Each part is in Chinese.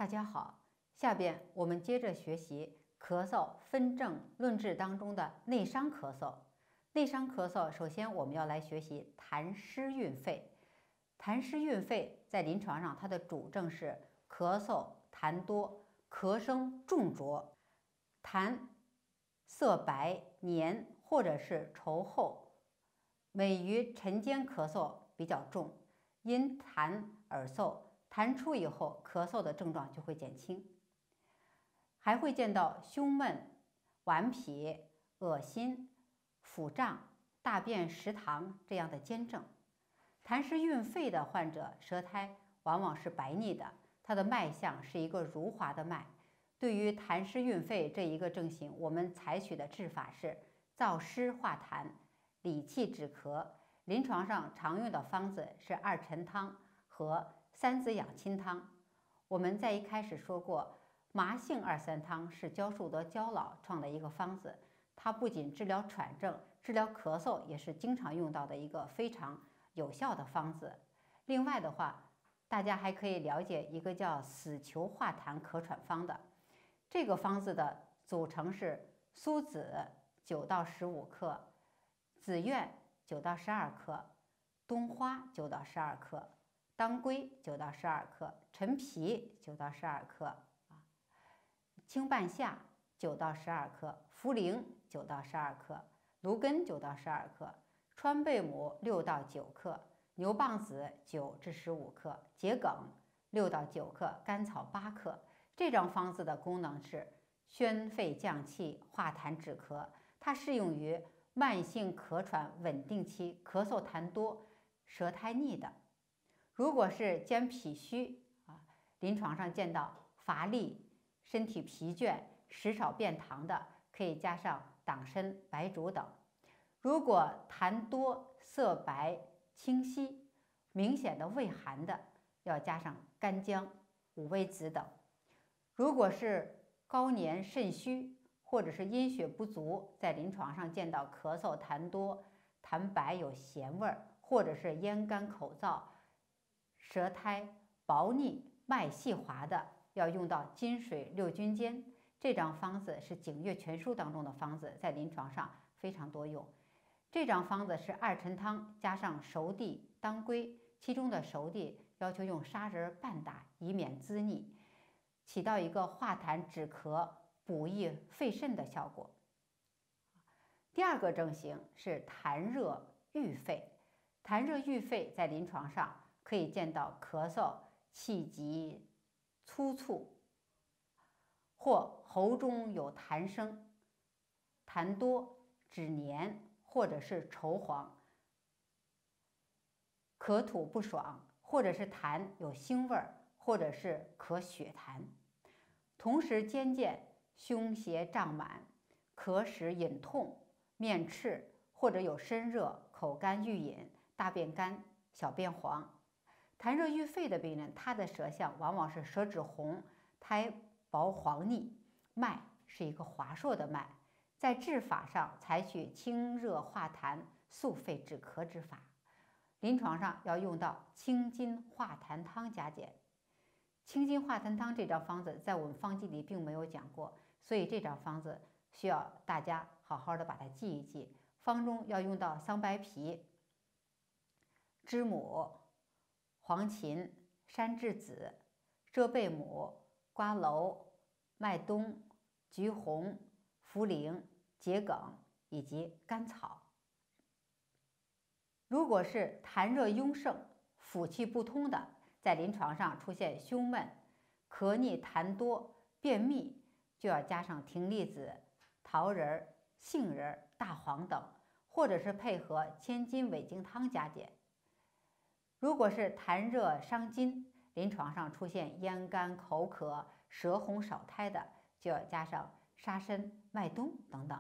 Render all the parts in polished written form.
大家好，下边我们接着学习咳嗽分症论治当中的内伤咳嗽。内伤咳嗽，首先我们要来学习痰湿蕴肺。痰湿蕴肺在临床上，它的主症是咳嗽痰多，咳声重浊，痰色白黏或者是稠厚，每于晨间咳嗽比较重，因痰而嗽，痰出以后，咳嗽的症状就会减轻。还会见到胸闷、顽皮、恶心、腹胀、大便食糖这样的兼症。痰湿蕴肺的患者，舌苔往往是白腻的，它的脉象是一个濡滑的脉。对于痰湿蕴肺这一个症型，我们采取的治法是燥湿化痰、理气止咳。临床上常用的方子是二陈汤和三子养亲汤。我们在一开始说过，麻杏二三汤是焦树德焦老创的一个方子，它不仅治疗喘症，治疗咳嗽也是经常用到的一个非常有效的方子。另外的话，大家还可以了解一个叫死囚化痰咳喘方的，这个方子的组成是苏子9到15克，紫苑9到12克，冬花9到12克，当归9到12克，陈皮9到12克，青半夏9到12克，茯苓9到12克，芦根9到12克，川贝母6到9克，牛蒡子9至15克，桔梗6到9克，甘草8克。这张方子的功能是宣肺降气、化痰止咳，它适用于慢性咳喘稳定期、咳嗽痰多、舌苔腻的。如果是兼脾虚临床上见到乏力、身体疲倦、食少便溏的，可以加上党参、白术等。如果痰多、色白、清晰、明显的畏寒的，要加上干姜、五味子等。如果是高年肾虚或者是阴血不足，在临床上见到咳嗽痰多、痰白有咸味儿，或者是咽干口燥、舌苔薄腻、脉细滑的，要用到金水六君煎。这张方子是景岳全书当中的方子，在临床上非常多用。这张方子是二陈汤加上熟地、当归，其中的熟地要求用砂仁拌打，以免滋腻，起到一个化痰止咳、补益肺肾的效果。第二个症型是痰热郁肺。痰热郁肺在临床上可以见到咳嗽气急粗促，或喉中有痰声，痰多止黏或者是稠黄，咳吐不爽，或者是痰有腥味儿，或者是咳血痰。同时兼见胸胁胀满、咳时隐痛、面赤，或者有身热、口干欲饮、大便干、小便黄。痰热郁肺的病人，他的舌象往往是舌质红、苔薄黄腻，脉是一个滑硕的脉。在治法上采取清热化痰、速肺止咳之法。临床上要用到清津化痰汤加减。清津化痰汤这张方子在我们方剂里并没有讲过，所以这张方子需要大家好好的把它记一记。方中要用到桑白皮、知母、黄芩、山栀子、遮贝母、瓜蒌、麦冬、橘红、茯苓、桔梗以及甘草。如果是痰热壅盛、腑气不通的，在临床上出现胸闷、咳腻痰多、便秘，就要加上葶苈子、桃仁、杏仁、大黄等，或者是配合千金伪经汤加减。如果是痰热伤津，临床上出现咽干口渴、舌红少苔的，就要加上沙参、麦冬等等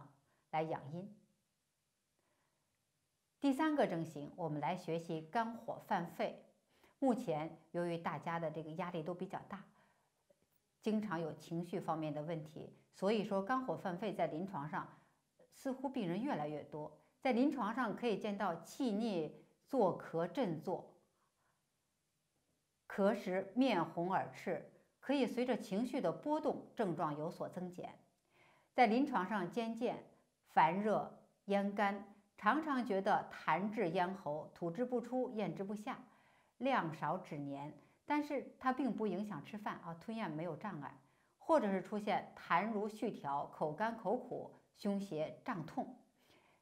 来养阴。第三个症型，我们来学习肝火犯肺。目前由于大家的这个压力都比较大，经常有情绪方面的问题，所以说肝火犯肺在临床上似乎病人越来越多。在临床上可以见到气逆作咳振作，咳时面红耳赤，可以随着情绪的波动，症状有所增减。在临床上渐见烦热、咽干，常常觉得痰滞咽喉，吐之不出，咽之不下，量少脂黏，但是它并不影响吃饭吞咽没有障碍，或者是出现痰如絮条、口干口苦、胸胁胀痛。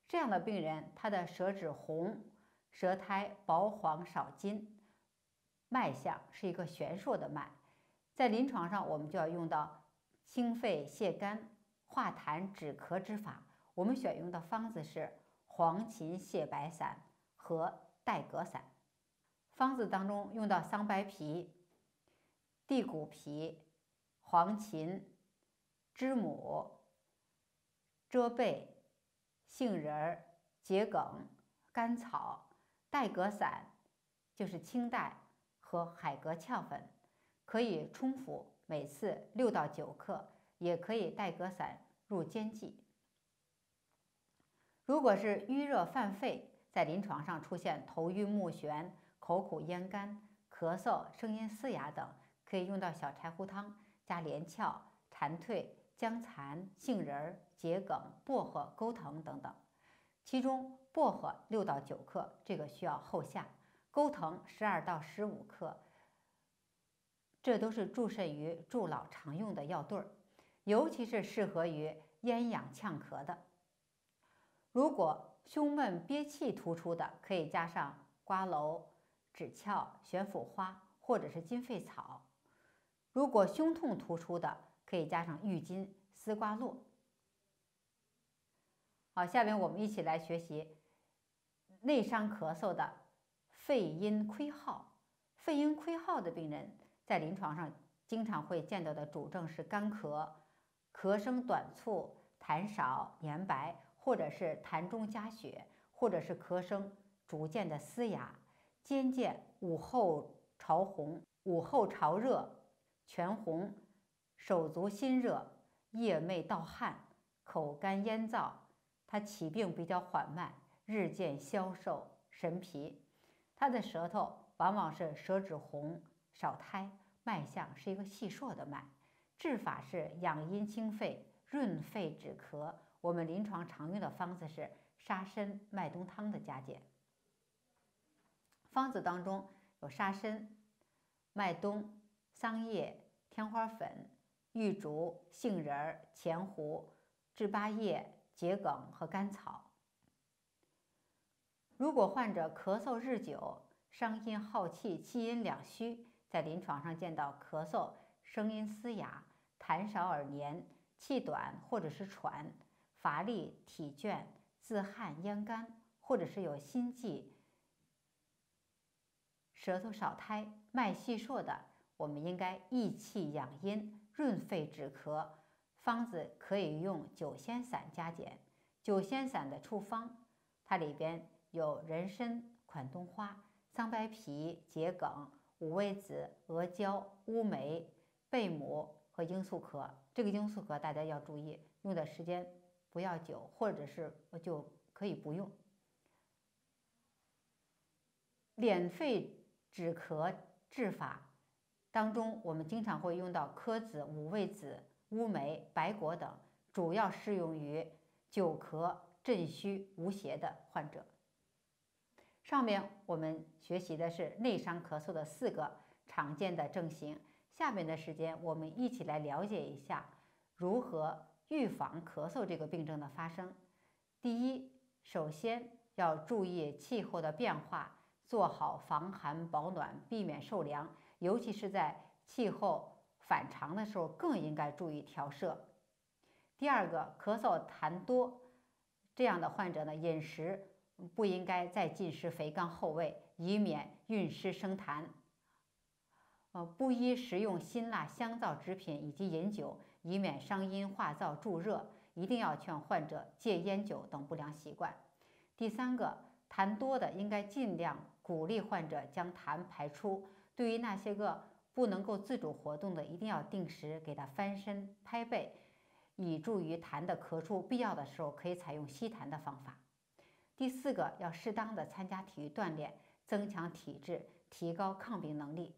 这样的病人，他的舌质红，舌苔薄黄少津，脉象是一个弦数的脉。在临床上，我们就要用到清肺泻肝、化痰止咳之法。我们选用的方子是黄芩泻白散和带葛散。方子当中用到桑白皮、地骨皮、黄芩、知母、遮贝、杏仁、桔梗、甘草。带葛散就是青带和海蛤壳粉，可以冲服，每次6到9克，也可以带葛散入煎剂。如果是淤热犯肺，在临床上出现头晕目眩、口苦咽干、咳嗽、声音嘶哑等，可以用到小柴胡汤，加连翘、蝉蜕、姜蚕、杏仁、桔梗、薄荷、钩藤等等。其中薄荷6到9克，这个需要后下；钩藤12到15克，这都是助肾于助老常用的药对儿，尤其是适合于咽痒呛咳的。如果胸闷憋气突出的，可以加上瓜蒌、枳壳、玄附花或者是金沸草；如果胸痛突出的，可以加上郁金、丝瓜络。好，下面我们一起来学习内伤咳嗽的肺阴亏耗。肺阴亏耗的病人，在临床上经常会见到的主症是干咳、咳声短促、痰少、黏白，或者是痰中加血，或者是咳声逐渐的嘶哑，兼见午后潮红、午后潮热、全红，手足心热，夜寐盗汗，口干咽燥。他起病比较缓慢，日渐消瘦，神疲。他的舌头往往是舌质红，少苔，脉象是一个细数的脉。治法是养阴清肺、润肺止咳。我们临床常用的方子是沙参麦冬汤的加减。方子当中有沙参、麦冬、桑叶、天花粉、玉竹、杏仁、前胡、枳巴叶、桔梗和甘草。如果患者咳嗽日久，伤阴耗气，气阴两虚，在临床上见到咳嗽声音嘶哑、痰少而黏、气短或者是喘、乏力、体倦、自汗咽干，或者是有心悸、舌头少苔、脉细数的，我们应该益气养阴、润肺止咳。方子可以用9仙散加减。9仙散的处方，它里边有人参、款冬花、桑白皮、桔梗、五味子、阿胶、乌梅、贝母和罂粟壳。这个罂粟壳大家要注意，用的时间不要久，或者是就可以不用。敛肺止咳治法当中，我们经常会用到柯子、五味子、乌梅、白果等，主要适用于久咳、震虚、无邪的患者。上面我们学习的是内伤咳嗽的4个常见的症型，下面的时间我们一起来了解一下如何预防咳嗽这个病症的发生。第一，首先要注意气候的变化，做好防寒保暖，避免受凉，尤其是在气候反常的时候，更应该注意调摄。第二个，咳嗽痰多这样的患者呢，饮食不应该再进食肥甘厚味，以免运湿生痰。不宜食用辛辣香燥之品以及饮酒，以免伤阴化燥助热。一定要劝患者戒烟酒等不良习惯。第三个，痰多的应该尽量鼓励患者将痰排出。对于那些个不能够自主活动的，一定要定时给他翻身拍背，以助于痰的咳出。必要的时候可以采用吸痰的方法。第四个，要适当的参加体育锻炼，增强体质，提高抗病能力。